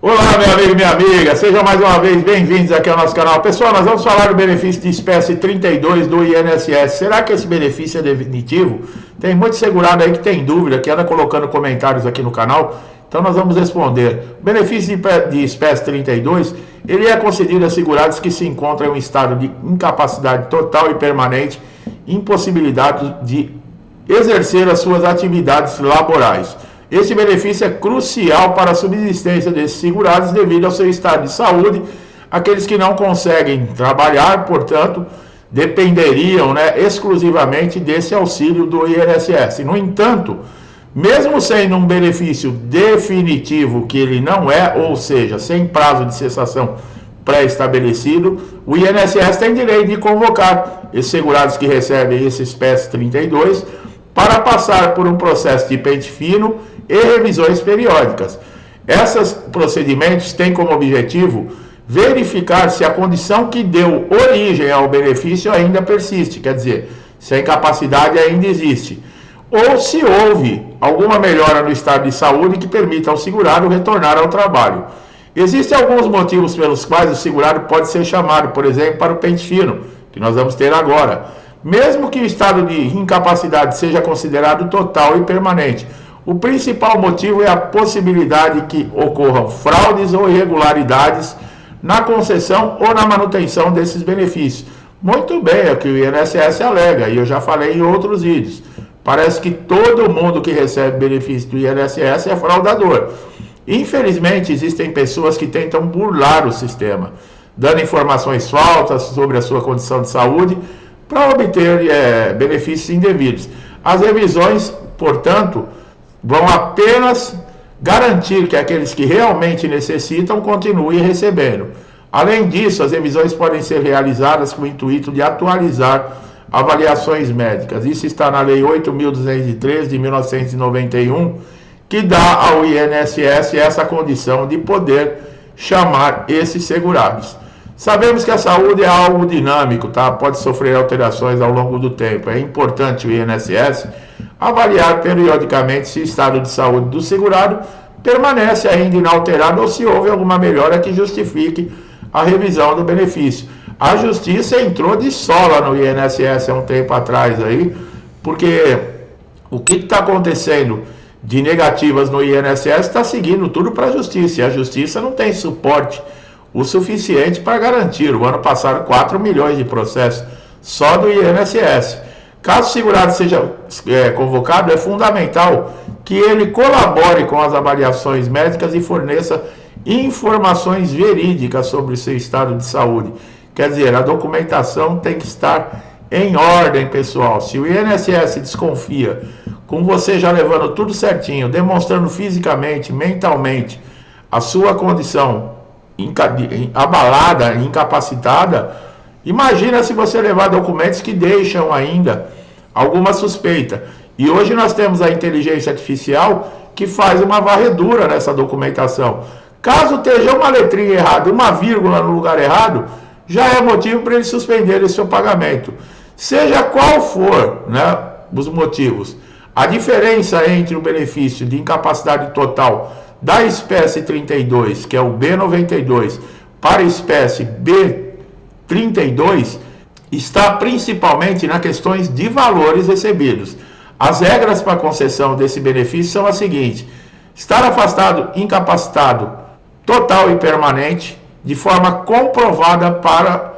Olá, meu amigo e minha amiga, sejam mais uma vez bem-vindos aqui ao nosso canal. Pessoal, nós vamos falar do benefício de espécie 32 do INSS. Será que esse benefício é definitivo? Tem muito segurado aí que tem dúvida, que anda colocando comentários aqui no canal, então nós vamos responder. O benefício de espécie 32, ele é concedido a segurados que se encontram em um estado de incapacidade total e permanente, impossibilidade de exercer as suas atividades laborais. Este benefício é crucial para a subsistência desses segurados devido ao seu estado de saúde. Aqueles que não conseguem trabalhar, portanto, dependeriam, exclusivamente desse auxílio do INSS. No entanto, mesmo sendo um benefício definitivo, que ele não é, ou seja, sem prazo de cessação pré-estabelecido, o INSS tem direito de convocar esses segurados que recebem esse espécie 32 para passar por um processo de pente fino e revisões periódicas. Esses procedimentos têm como objetivo verificar se a condição que deu origem ao benefício ainda persiste, quer dizer, se a incapacidade ainda existe, ou se houve alguma melhora no estado de saúde que permita ao segurado retornar ao trabalho. Existem alguns motivos pelos quais o segurado pode ser chamado, por exemplo, para o pente fino, que nós vamos ter agora. Mesmo que o estado de incapacidade seja considerado total e permanente, o principal motivo é a possibilidade que ocorram fraudes ou irregularidades na concessão ou na manutenção desses benefícios. Muito bem, é o que o INSS alega, e eu já falei em outros vídeos. Parece que todo mundo que recebe benefício do INSS é fraudador. Infelizmente, existem pessoas que tentam burlar o sistema, dando informações falsas sobre a sua condição de saúde para obter benefícios indevidos. As revisões, portanto, vão apenas garantir que aqueles que realmente necessitam continuem recebendo. Além disso, as revisões podem ser realizadas com o intuito de atualizar avaliações médicas. Isso está na Lei 8.213 de 1991, que dá ao INSS essa condição de poder chamar esses segurados. Sabemos que a saúde é algo dinâmico, tá? Pode sofrer alterações ao longo do tempo. É importante o INSS avaliar periodicamente se o estado de saúde do segurado permanece ainda inalterado ou se houve alguma melhora que justifique a revisão do benefício. A Justiça entrou de sola no INSS há um tempo atrás aí, porque o que está acontecendo de negativas no INSS está seguindo tudo para a Justiça, e a Justiça não tem suporte o suficiente para garantir. O ano passado, 4 milhões de processos só do INSS. Caso o segurado seja convocado, é fundamental que ele colabore com as avaliações médicas e forneça informações verídicas sobre o seu estado de saúde. Quer dizer, a documentação tem que estar em ordem, pessoal. Se o INSS desconfia, com você já levando tudo certinho, demonstrando fisicamente, mentalmente, a sua condição abalada, incapacitada, imagina se você levar documentos que deixam ainda alguma suspeita. E hoje nós temos a inteligência artificial que faz uma varredura nessa documentação. Caso esteja uma letrinha errada, uma vírgula no lugar errado, já é motivo para ele suspender esse seu pagamento. Seja qual for, os motivos, a diferença entre o benefício de incapacidade total da espécie 32, que é o B92, para a espécie B32, está principalmente nas questões de valores recebidos. As regras para a concessão desse benefício são as seguintes: estar afastado, incapacitado, total e permanente, de forma comprovada para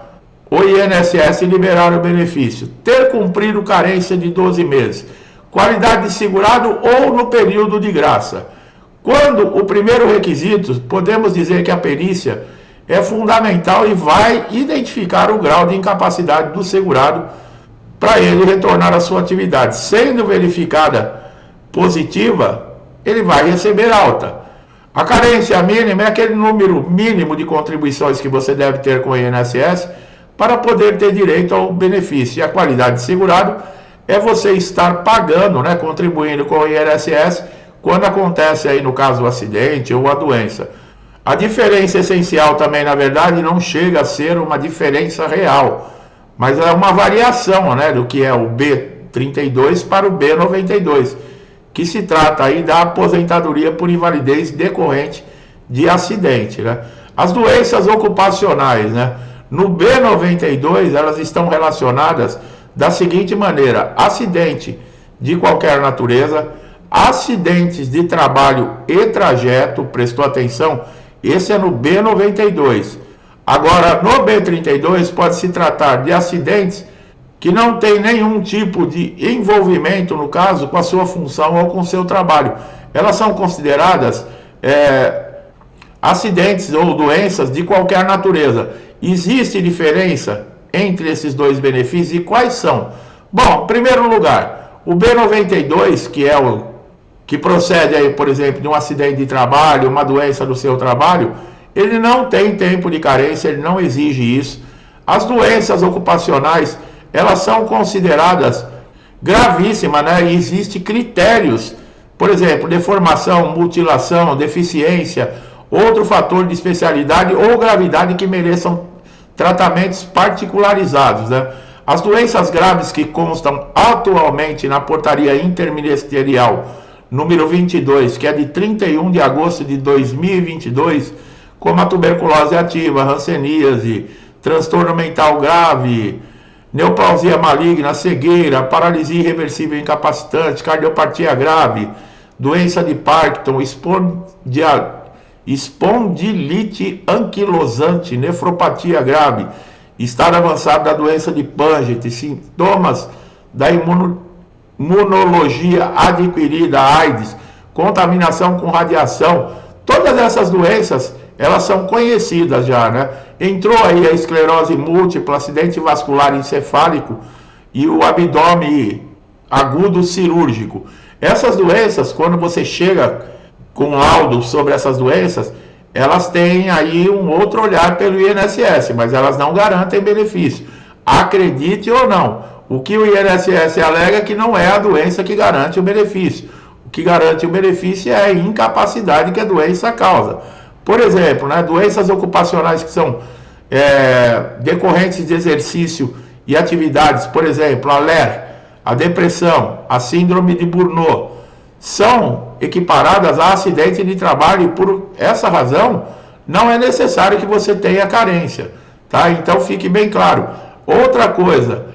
o INSS liberar o benefício, ter cumprido carência de 12 meses, qualidade de segurado ou no período de graça. Quando o primeiro requisito, podemos dizer que a perícia é fundamental e vai identificar o grau de incapacidade do segurado para ele retornar à sua atividade. Sendo verificada positiva, ele vai receber alta. A carência mínima é aquele número mínimo de contribuições que você deve ter com o INSS para poder ter direito ao benefício. E a qualidade de segurado é você estar pagando, contribuindo com o INSS quando acontece aí, no caso, o acidente ou a doença. A diferença essencial também, na verdade, não chega a ser uma diferença real, mas é uma variação, do que é o B32 para o B92, que se trata aí da aposentadoria por invalidez decorrente de acidente, né? As doenças ocupacionais, né? No B92, elas estão relacionadas da seguinte maneira: acidente de qualquer natureza, acidentes de trabalho e trajeto, prestou atenção? Esse é no B92. Agora, no B32, pode se tratar de acidentes que não tem nenhum tipo de envolvimento, no caso, com a sua função ou com o seu trabalho. Elas são consideradas acidentes ou doenças de qualquer natureza. Existe diferença entre esses dois benefícios e quais são? Bom, em primeiro lugar, o B92, que é o que procede aí, por exemplo, de um acidente de trabalho, uma doença do seu trabalho, ele não tem tempo de carência, ele não exige isso. As doenças ocupacionais, elas são consideradas gravíssimas, né? E existem critérios, por exemplo, deformação, mutilação, deficiência, outro fator de especialidade ou gravidade que mereçam tratamentos particularizados, né? As doenças graves que constam atualmente na portaria interministerial número 22, que é de 31 de agosto de 2022, como a tuberculose ativa, hanseníase, transtorno mental grave, neoplasia maligna, cegueira, paralisia irreversível incapacitante, cardiopatia grave, doença de Parkinson, espondilite anquilosante, nefropatia grave, estado avançado da doença de Paget, sintomas da imunologia adquirida, AIDS, contaminação com radiação. Todas essas doenças, elas são conhecidas já, né? Entrou aí a esclerose múltipla, acidente vascular encefálico e o abdômen agudo cirúrgico. Essas doenças, quando você chega com laudo sobre essas doenças, elas têm aí um outro olhar pelo INSS, mas elas não garantem benefício. Acredite ou não, o que o INSS alega é que não é a doença que garante o benefício. O que garante o benefício é a incapacidade que a doença causa. Por exemplo, né, doenças ocupacionais que são decorrentes de exercício e atividades, por exemplo, a LER, a depressão, a síndrome de Burnout, são equiparadas a acidente de trabalho e por essa razão não é necessário que você tenha carência, tá? Então fique bem claro. Outra coisa,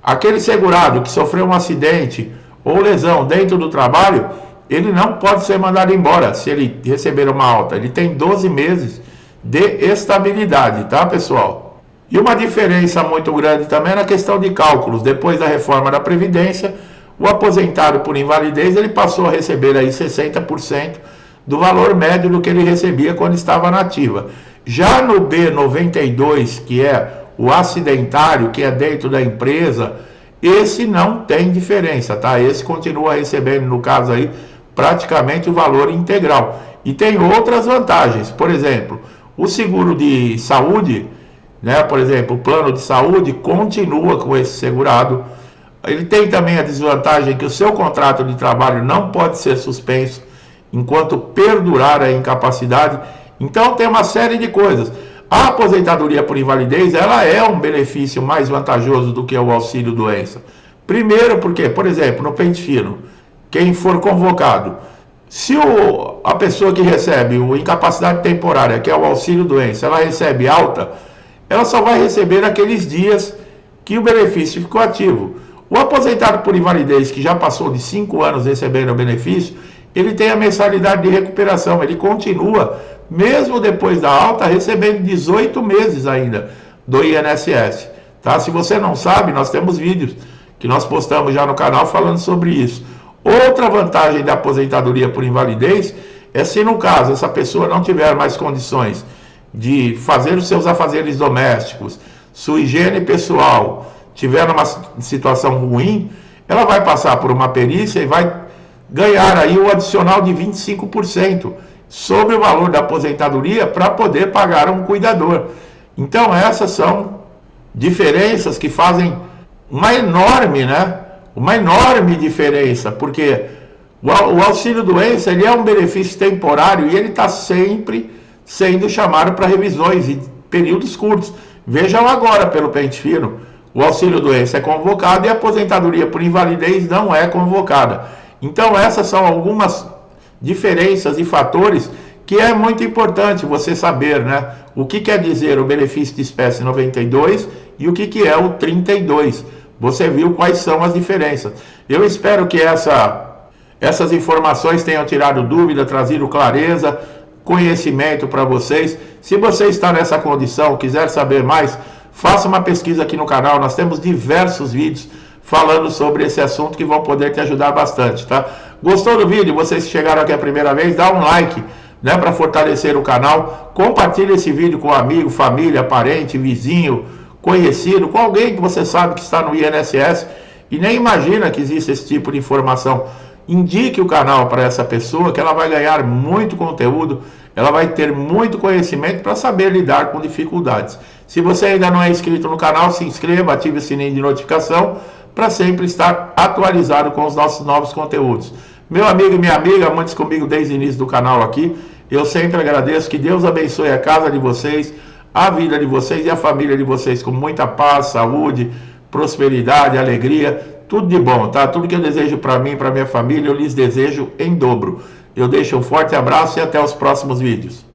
aquele segurado que sofreu um acidente ou lesão dentro do trabalho, ele não pode ser mandado embora se ele receber uma alta. Ele tem 12 meses de estabilidade, tá, pessoal? E uma diferença muito grande também é na questão de cálculos. Depois da reforma da Previdência, o aposentado por invalidez, ele passou a receber aí 60% do valor médio do que ele recebia quando estava na ativa. Já no B92, que é o acidentário, que é dentro da empresa, esse não tem diferença, tá? Esse continua recebendo, no caso aí, praticamente o valor integral. E tem outras vantagens, por exemplo, o seguro de saúde, né? Por exemplo, o plano de saúde continua com esse segurado. Ele tem também a desvantagem que o seu contrato de trabalho não pode ser suspenso enquanto perdurar a incapacidade. Então tem uma série de coisas. A aposentadoria por invalidez, ela é um benefício mais vantajoso do que o auxílio doença. Primeiro porque, por exemplo, no pente fino, quem for convocado, se a pessoa que recebe o incapacidade temporária, que é o auxílio doença, ela recebe alta, ela só vai receber naqueles dias que o benefício ficou ativo. O aposentado por invalidez, que já passou de 5 anos recebendo o benefício, ele tem a mensalidade de recuperação, ele continua, mesmo depois da alta, recebendo 18 meses ainda do INSS. Tá? Se você não sabe, nós temos vídeos que nós postamos já no canal falando sobre isso. Outra vantagem da aposentadoria por invalidez é se, no caso, essa pessoa não tiver mais condições de fazer os seus afazeres domésticos, sua higiene pessoal, tiver numa situação ruim, ela vai passar por uma perícia e vai ganhar aí o adicional de 25% sobre o valor da aposentadoria para poder pagar um cuidador. Então essas são diferenças que fazem uma enorme, né? Uma enorme diferença, porque o auxílio doença, ele é um benefício temporário e ele está sempre sendo chamado para revisões em períodos curtos. Vejam agora pelo pente fino, o auxílio doença é convocado e a aposentadoria por invalidez não é convocada. Então essas são algumas diferenças e fatores que é muito importante você saber, né? O que quer dizer o benefício de espécie 92 e o que é o 32. Você viu quais são as diferenças. Eu espero que essas informações tenham tirado dúvida, trazido clareza, conhecimento para vocês. Se você está nessa condição, quiser saber mais, faça uma pesquisa aqui no canal. Nós temos diversos vídeos falando sobre esse assunto que vão poder te ajudar bastante, tá? Gostou do vídeo? Vocês que chegaram aqui a primeira vez, dá um like, né, para fortalecer o canal. Compartilhe esse vídeo com amigo, família, parente, vizinho, conhecido, com alguém que você sabe que está no INSS e nem imagina que existe esse tipo de informação. Indique o canal para essa pessoa, que ela vai ganhar muito conteúdo, ela vai ter muito conhecimento para saber lidar com dificuldades. Se você ainda não é inscrito no canal, se inscreva, ative o sininho de notificação para sempre estar atualizado com os nossos novos conteúdos. Meu amigo e minha amiga, muitos comigo desde o início do canal aqui, eu sempre agradeço. Que Deus abençoe a casa de vocês, a vida de vocês e a família de vocês com muita paz, saúde, prosperidade, alegria, tudo de bom, tá? Tudo que eu desejo para mim e para minha família, eu lhes desejo em dobro. Eu deixo um forte abraço e até os próximos vídeos.